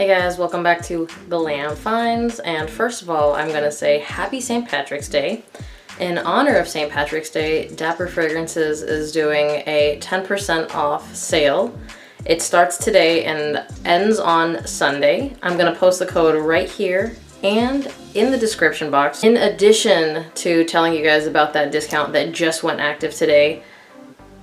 Hey guys, welcome back to Glam Finds, and first of all, I'm gonna say happy St. Patrick's Day. In honor of St. Patrick's Day, Dapper Fragrances is doing a 10% off sale. It starts today and ends on Sunday. I'm gonna post the code right here and in the description box. In addition to telling you guys about that discount that just went active today,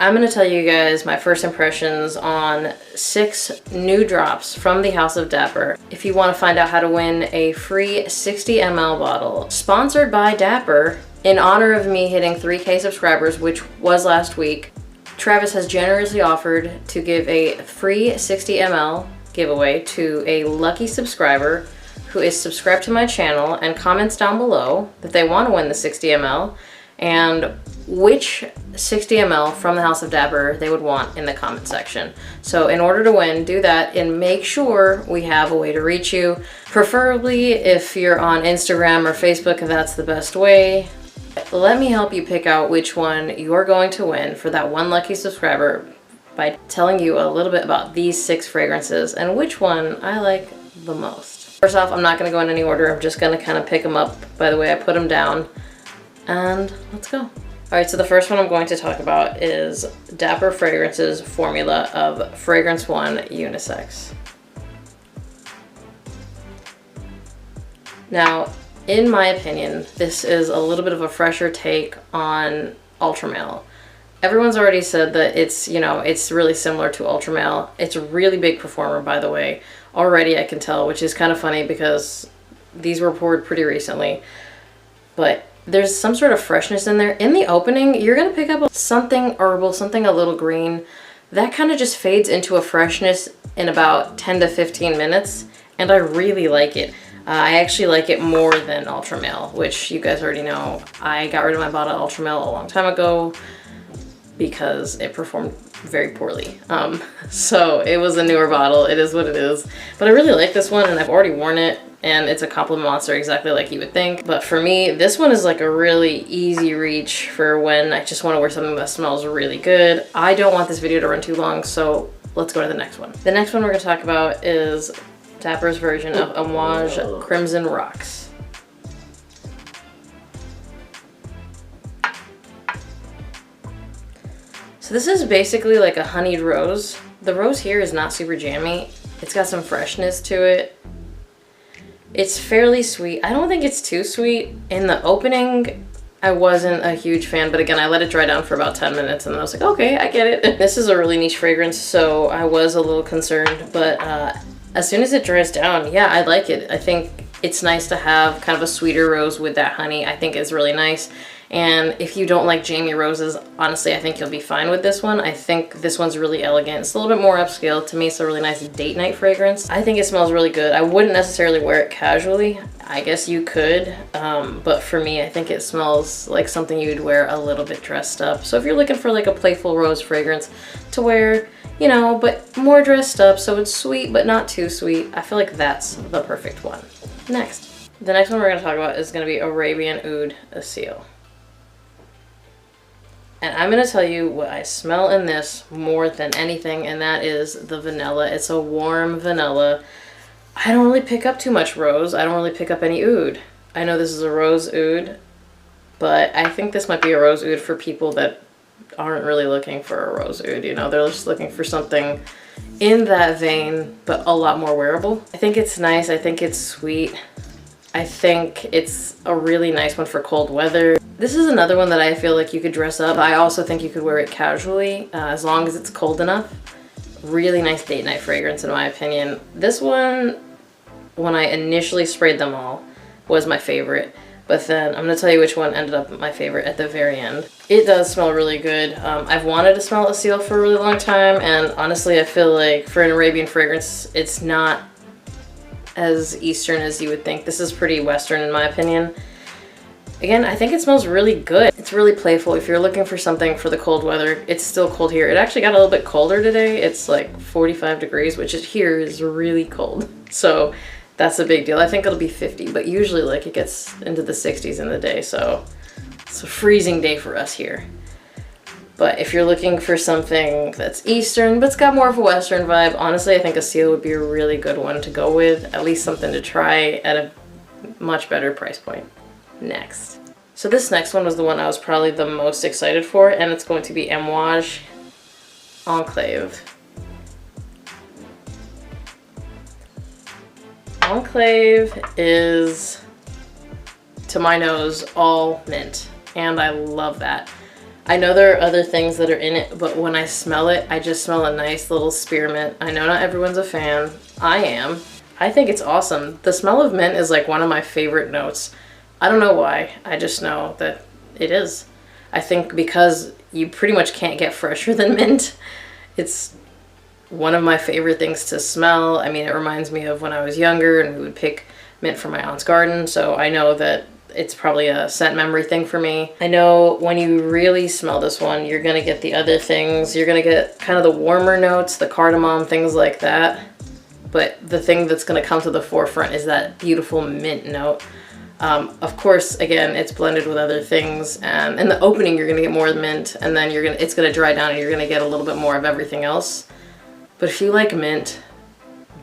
I'm going to tell you guys my first impressions on 6 new drops from the House of Dapper. If you want to find out how to win a free 60 ml bottle, sponsored by Dapper, in honor of me hitting 3K subscribers, which was last week, Travis has generously offered to give a free 60 ml giveaway to a lucky subscriber who is subscribed to my channel and comments down below that they want to win the 60 ml and which 60 ml from the House of Dapper they would want in the comment section. So in order to win, do that and make sure we have a way to reach you. Preferably if you're on Instagram or Facebook, if that's the best way. Let me help you pick out which one you're going to win for that one lucky subscriber by telling you a little bit about these 6 fragrances and which one I like the most. First off, I'm not going to go in any order. I'm just going to kind of pick them up by the way I put them down. And let's go. Alright, so the first one I'm going to talk about is Dapper Fragrances formula of Fragrance 1 Unisex. Now, in my opinion, this is a little bit of a fresher take on Ultramel. Everyone's already said that it's, you know, it's really similar to Ultramel. It's a really big performer, by the way. Already I can tell, which is kind of funny because these were poured pretty recently. But there's some sort of freshness in there. In the opening, you're going to pick up something herbal, something a little green. That kind of just fades into a freshness in about 10 to 15 minutes, and I really like it. I actually like it more than Ultramel, which you guys already know. I got rid of my bottle of Ultramel a long time ago because it performed very poorly. So it was a newer bottle. It is what it is. But I really like this one, and I've already worn it. And it's a compliment monster, exactly like you would think. But for me, this one is like a really easy reach for when I just want to wear something that smells really good. I don't want this video to run too long, so let's go to the next one. The next one we're going to talk about is Dapper's version of Homage Crimson Rocks. So this is basically like a honeyed rose. The rose here is not super jammy. It's got some freshness to it. It's fairly sweet. I don't think it's too sweet. In the opening, I wasn't a huge fan, but again, I let it dry down for about 10 minutes and then I was like, okay, I get it. This is a really niche fragrance, so I was a little concerned, but as soon as it dries down, yeah, I like it. I think it's nice to have kind of a sweeter rose with that honey. I think it's really nice. And if you don't like jammy roses, honestly, I think you'll be fine with this one. I think this one's really elegant. It's a little bit more upscale. To me, it's a really nice date night fragrance. I think it smells really good. I wouldn't necessarily wear it casually. I guess you could, but for me, I think it smells like something you'd wear a little bit dressed up. So if you're looking for like a playful rose fragrance to wear, you know, but more dressed up, so it's sweet but not too sweet, I feel like that's the perfect one. Next. The next one we're going to talk about is going to be Arabian Oud Seal. And I'm going to tell you what I smell in this more than anything, and that is the vanilla. It's a warm vanilla. I don't really pick up too much rose. I don't really pick up any oud. I know this is a rose oud, but I think this might be a rose oud for people that aren't really looking for a rose oud. You know, they're just looking for something in that vein, but a lot more wearable. I think it's nice. I think it's sweet. I think it's a really nice one for cold weather. This is another one that I feel like you could dress up. I also think you could wear it casually as long as it's cold enough. Really nice date night fragrance in my opinion. This one, when I initially sprayed them all, was my favorite. But then I'm going to tell you which one ended up my favorite at the very end. It does smell really good. I've wanted to smell a seal for a really long time, and honestly I feel like for an Arabian fragrance, it's not as Eastern as you would think. This is pretty Western in my opinion. Again, I think it smells really good. It's really playful. If you're looking for something for the cold weather, it's still cold here. It actually got a little bit colder today. It's like 45 degrees, which here is really cold. So that's a big deal. I think it'll be 50, but usually like it gets into the 60s in the day. So it's a freezing day for us here. But if you're looking for something that's Eastern, but it's got more of a Western vibe, honestly, I think a seal would be a really good one to go with. At least something to try at a much better price point. Next. So this next one was the one I was probably the most excited for, and it's going to be Amouage Enclave. Enclave is, to my nose, all mint, and I love that. I know there are other things that are in it, but when I smell it, I just smell a nice little spearmint. I know not everyone's a fan. I am. I think it's awesome. The smell of mint is like one of my favorite notes. I don't know why. I just know that it is. I think because you pretty much can't get fresher than mint. It's one of my favorite things to smell. I mean, it reminds me of when I was younger and we would pick mint from my aunt's garden, so I know that it's probably a scent memory thing for me. I know when you really smell this one, you're gonna get the other things. You're gonna get kind of the warmer notes, the cardamom, things like that. But the thing that's gonna come to the forefront is that beautiful mint note. Of course, again, it's blended with other things. In the opening, you're gonna get more mint, and then it's gonna dry down and you're gonna get a little bit more of everything else. But if you like mint,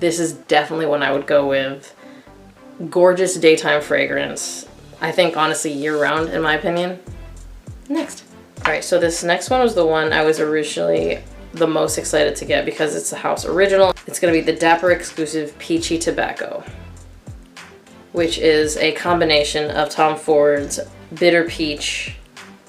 this is definitely one I would go with. Gorgeous daytime fragrance. I think honestly year-round in my opinion. Next. Alright, so this next one was the one I was originally the most excited to get because it's the house original. It's going to be the Dapper exclusive Peachy Tobacco, which is a combination of Tom Ford's bitter peach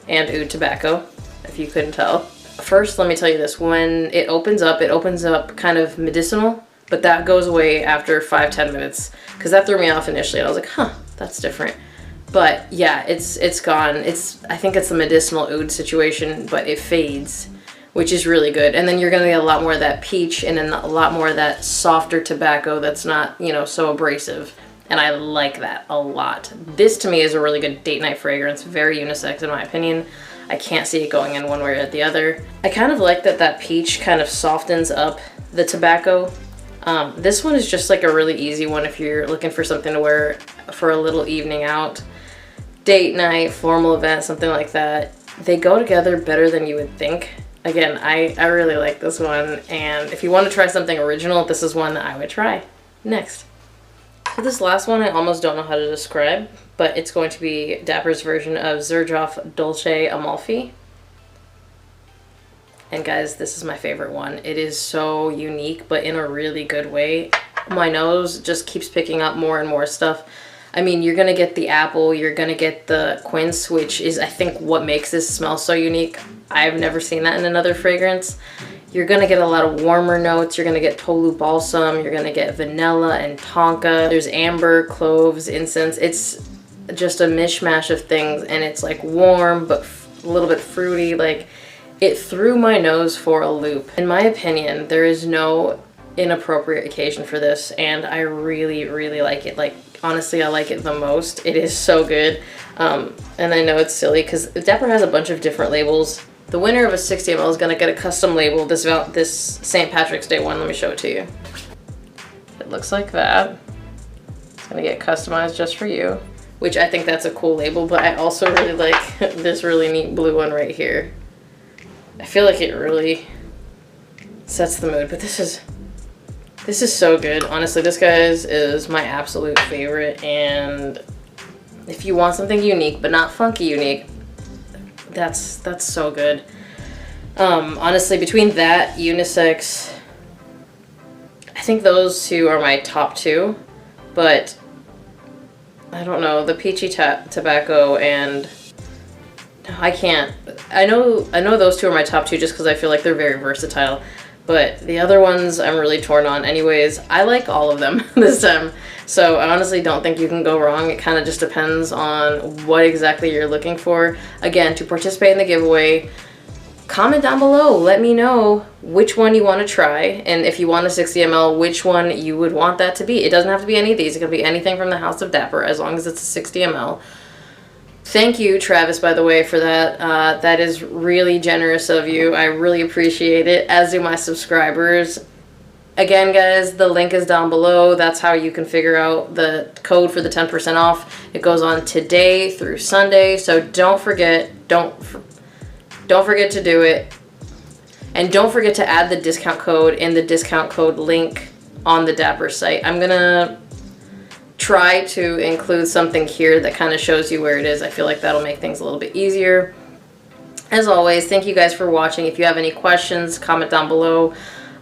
and oud tobacco, if you couldn't tell. First, let me tell you this. When it opens up kind of medicinal, but that goes away after 5-10 minutes because that threw me off initially and I was like, huh, that's different. But yeah, it's gone. I think it's the medicinal oud situation, but it fades, which is really good. And then you're gonna get a lot more of that peach and then a lot more of that softer tobacco that's not, you know, so abrasive. And I like that a lot. This to me is a really good date night fragrance, very unisex in my opinion. I can't see it going in one way or the other. I kind of like that peach kind of softens up the tobacco. This one is just like a really easy one if you're looking for something to wear for a little evening out. Date night, formal event, something like that. They go together better than you would think. Again, I really like this one, and if you want to try something original, this is one that I would try. Next. For this last one, I almost don't know how to describe, but it's going to be Dapper's version of Xerjoff Dolce Amalfi. And guys, this is my favorite one. It is so unique, but in a really good way. My nose just keeps picking up more and more stuff. I mean, you're gonna get the apple, you're gonna get the quince, which is, I think, what makes this smell so unique. I've never seen that in another fragrance. You're gonna get a lot of warmer notes. You're gonna get Tolu balsam. You're gonna get vanilla and tonka. There's amber, cloves, incense. It's just a mishmash of things, and it's like warm, but a little bit fruity. Like, it threw my nose for a loop. In my opinion, there is no inappropriate occasion for this, and I really, really like it. Like, honestly, I like it the most. It is so good. And I know it's silly because Dapper has a bunch of different labels. The winner of a 60 ml is going to get a custom label, this St. Patrick's Day one. Let me show it to you. It looks like that. It's going to get customized just for you, which I think that's a cool label, but I also really like this really neat blue one right here. I feel like it really sets the mood, but this is so good. Honestly, this guy's is my absolute favorite, and if you want something unique but not funky unique, that's so good. Honestly, between that, unisex, I think those two are my top two, but I don't know, the Peachy Tobacco and I can't. I know those two are my top two just because I feel like they're very versatile. But the other ones I'm really torn on. Anyways, I like all of them this time. So I honestly don't think you can go wrong. It kind of just depends on what exactly you're looking for. Again, to participate in the giveaway, comment down below. Let me know which one you want to try. And if you want a 60 ml, which one you would want that to be. It doesn't have to be any of these. It could be anything from the House of Dapper as long as it's a 60 ml. Thank you, Travis, by the way, for that. That is really generous of you. I really appreciate it, as do my subscribers. Again, guys, the link is down below. That's how you can figure out the code for the 10% off. It goes on today through Sunday, so don't forget, Don't forget to do it. And don't forget to add the discount code in the discount code link on the Dapper site. I'm gonna try to include something here that kind of shows you where it is. I feel like that'll make things a little bit easier. As always, thank you guys for watching. If you have any questions, comment down below.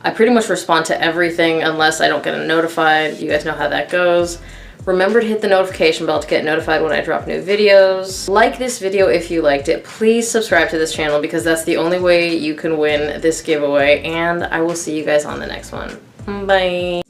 I pretty much respond to everything unless I don't get notified. You guys know how that goes. Remember to hit the notification bell to get notified when I drop new videos. Like this video if you liked it. Please subscribe to this channel because that's the only way you can win this giveaway. And I will see you guys on the next one. Bye.